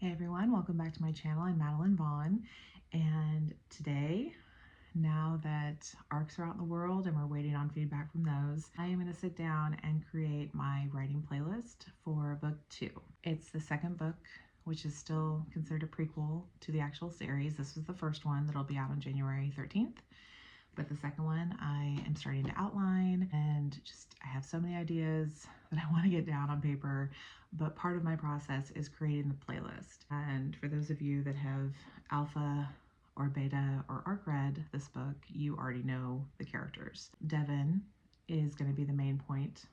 Hey everyone, welcome back to my channel. I'm Madeline Vaughn, and today, now that ARCs are out in the world and we're waiting on feedback from those, I am going to sit down and create my writing playlist for book 2. It's the second book, which is still considered a prequel to the actual series. This was the first one that'll be out on January 13th. But the second one, I am starting to outline, and I have so many ideas that I want to get down on paper. But part of my process is creating the playlist. And for those of you that have alpha or beta or ARC read this book, you already know the characters. Devon is going to be the main point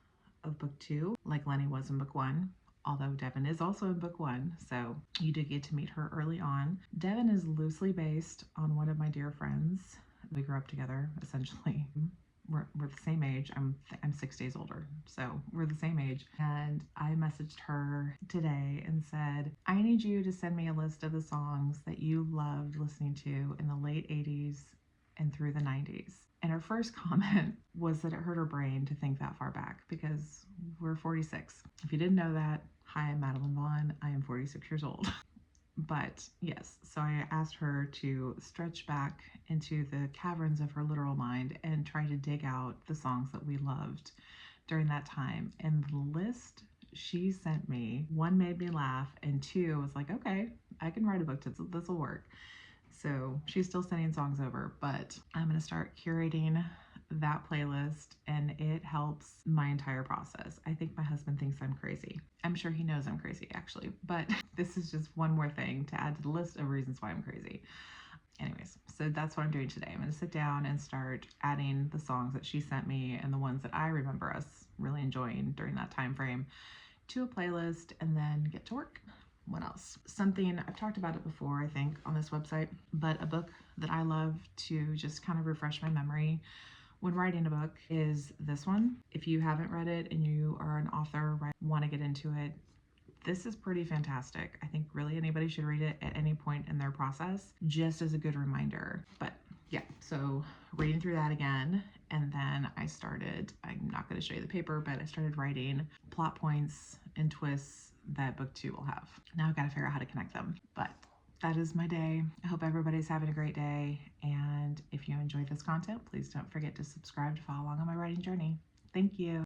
of book 2, like Lenny was in book 1. Although Devon is also in book 1, so you did get to meet her early on. Devon is loosely based on one of my dear friends. We grew up together, essentially. We're the same age. I'm 6 days older, so we're the same age. And I messaged her today and said, I need you to send me a list of the songs that you loved listening to in the late 80s and through the 90s. And her first comment was that it hurt her brain to think that far back because we're 46. If you didn't know that, hi, I'm Madeline Vaughn. I am 46 years old. But yes, so I asked her to stretch back into the caverns of her literal mind and try to dig out the songs that we loved during that time. And the list she sent me, 1 made me laugh, and 2 was like, okay, I can write a book, this will work. So she's still sending songs over, but I'm going to start curating that playlist, and it helps my entire process. I think my husband thinks I'm crazy. I'm sure he knows I'm crazy actually, but this is just one more thing to add to the list of reasons why I'm crazy. Anyways, so that's what I'm doing today. I'm going to sit down and start adding the songs that she sent me and the ones that I remember us really enjoying during that time frame to a playlist, and then get to work. What else? Something, I've talked about it before, I think, on this website, but a book that I love to just kind of refresh my memory when writing a book is this one. If you haven't read it and you are an author, want to get into it, this is pretty fantastic. I think really anybody should read it at any point in their process, just as a good reminder. But yeah, so reading through that again, and then I'm not going to show you the paper, but I started writing plot points and twists that book 2 will have. Now I've got to figure out how to connect them. But that is my day. I hope everybody's having a great day. And if you enjoyed this content, please don't forget to subscribe to follow along on my writing journey. Thank you.